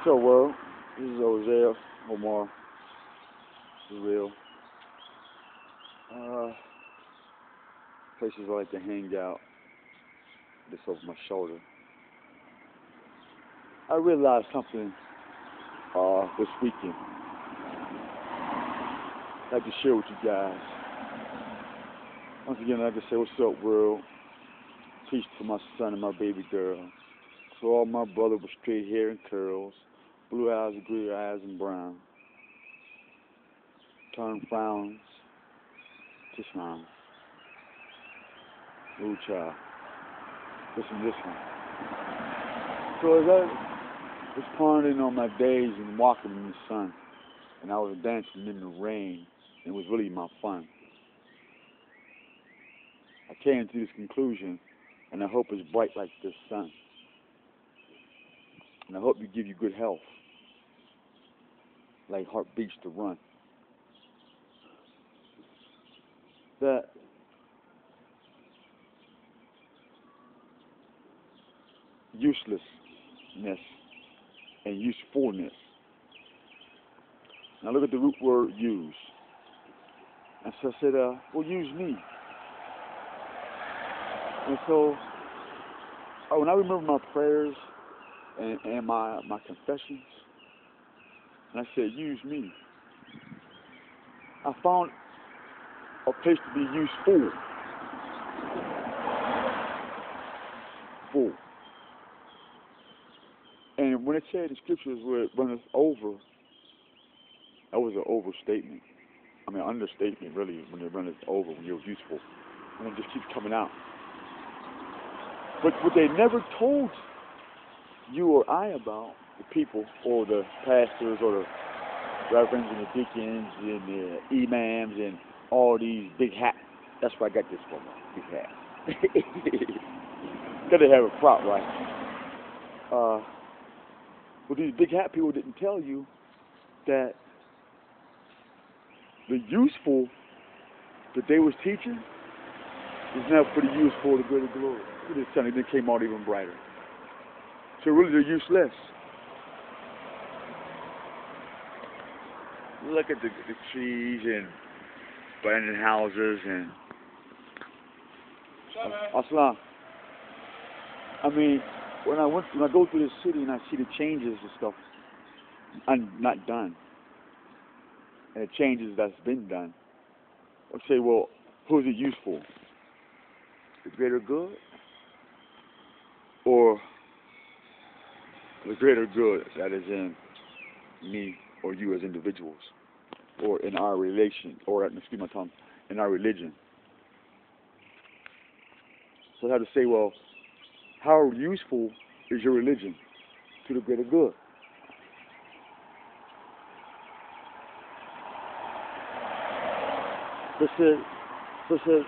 So, world, this is Ozell Omar, the real. Uh, Places I like to hang out, this over my shoulder. I realized something this weekend. I'd like to share with you guys. Once again, I'd like to say, what's up, world? Peace to my son and my baby girl. To all my brother with straight hair and curls, blue eyes, green eyes, and brown. Turn frowns to smiles. Ooh, child. Listen. So as I was pondering on my days and walking in the sun, and I was dancing in the rain, and it was really my fun. I came to this conclusion, and I hope it's bright like the sun. And I hope you give you good health, like heartbeats to run. That uselessness and usefulness. Now look at the root word use. And so I said, well, use me. And so when I remember my prayers and my confessions, and I said, use me, I found a place to be useful. Full. And when it said in scriptures where it runneth over, that was an overstatement. I mean, understatement, really, when it runneth over, when you're useful. And it just keeps coming out. But what they never told you or I about, the people, or the pastors, or the reverends, and the deacons, and the imams, and all these big hats. That's where I got this from, big hat. Gotta have a prop, right? But these big hat people didn't tell you that the useful that they was teaching is now pretty useful for the greater glory. Look at this sun, it came out even brighter. So really they're useless. Look at the trees and abandoned houses and Aslan. I mean, when I go through this city and I see the changes and stuff, I'm not done. And the changes that's been done, I say, well, who's it useful? The greater good? Or the greater good that is in me or you as individuals? Or in our relation, or, excuse my tongue, in our religion? So I have to say, well, how useful is your religion to the greater good? So it says,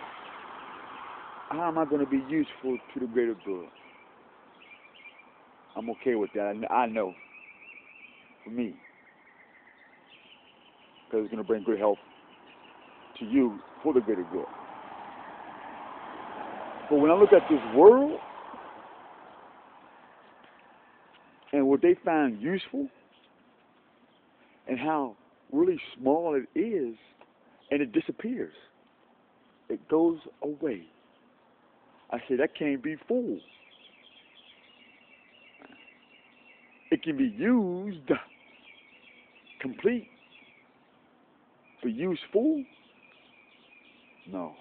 how am I going to be useful to the greater good? I'm okay with that. I know. For me. Because it's going to bring good health to you for the greater good. But when I look at this world, and what they find useful, and how really small it is, and it disappears. It goes away. I say that can't be full. It can be used complete, but useful? No.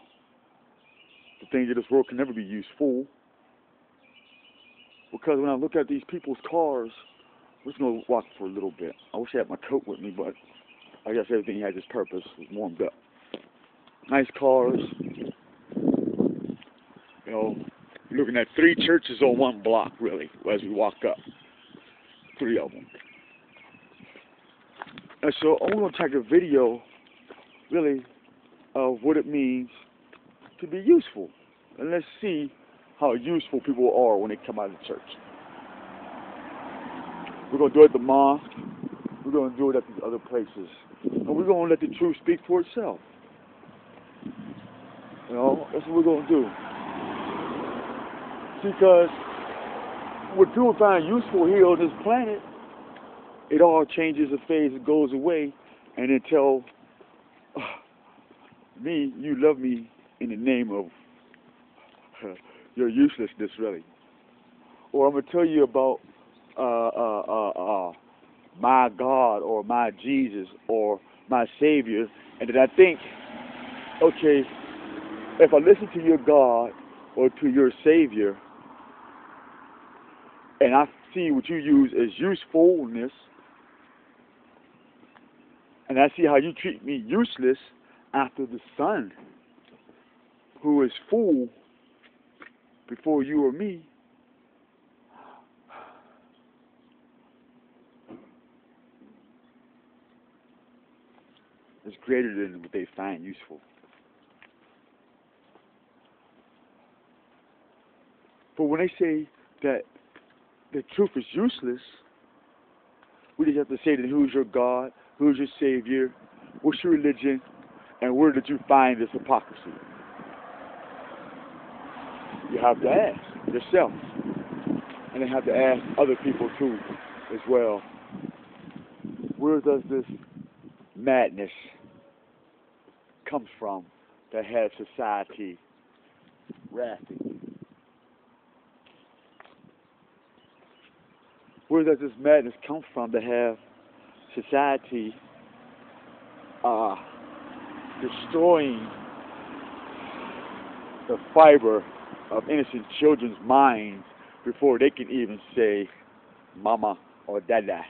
The things of this world can never be useful. Because when I look at these people's cars, we're just going to walk for a little bit. I wish I had my coat with me, but I guess everything has its purpose. It's warmed up. Nice cars. You know, you're looking at 3 churches on one block, really, as we walk up. 3 of them. And so I'm going to take a video, really, of what it means to be useful. And let's see how useful people are when they come out of the church. We're going to do it at the mosque. We're going to do it at these other places. And we're going to let the truth speak for itself. You know, that's what we're going to do. Because what people find useful here on this planet it all changes, a phase, it goes away, and then tell me you love me in the name of your uselessness, really. Or I'm gonna tell you about my God or my Jesus or my Savior, and then I think, okay, if I listen to your God or to your Savior, and I see what you use as usefulness, and I see how you treat me useless after the Son, who is full before you or me, is greater than what they find useful. But when they say that the truth is useless, we just have to say that who's your God, who's your Savior, what's your religion, and where did you find this hypocrisy? You have to ask yourself, and then have to ask other people too, as well. Where does this madness come from that has society wrathing? Where does this madness come from to have society destroying the fiber of innocent children's minds before they can even say mama or dada?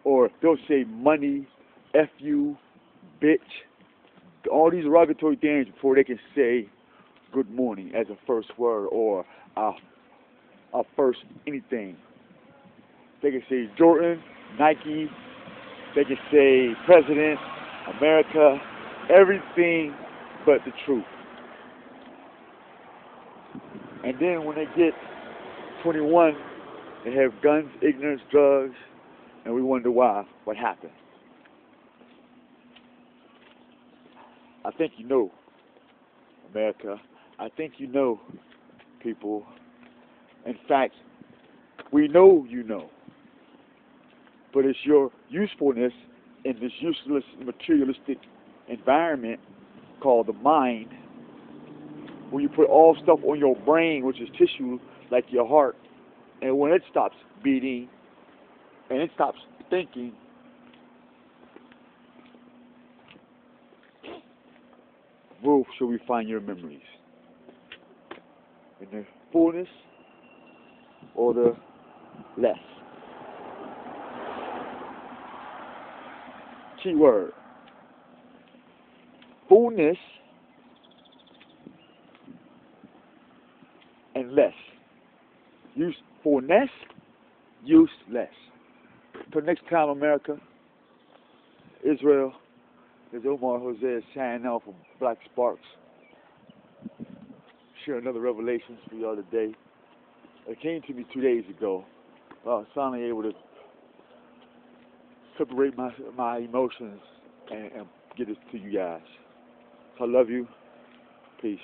Or they'll say money, F you, bitch, all these derogatory things before they can say good morning as a first word or a first anything. They can say Jordan, Nike, they can say President, America, everything but the truth. And then when they get 21, they have guns, ignorance, drugs, and we wonder why, what happened. I think you know, America. I think you know, people. In fact, we know you know. But it's your usefulness in this useless, materialistic environment called the mind, where you put all stuff on your brain, which is tissue, like your heart, and when it stops beating and it stops thinking, where shall we find your memories? In the fullness or the less? Key word. Fullness and less. Usefulness, useless. Till next time, America, Israel, there's Omar Jose signing off from Black Sparks. Share another revelations for y'all today. It came to me 2 days ago. I was finally able to separate my emotions and get it to you guys. So I love you. Peace.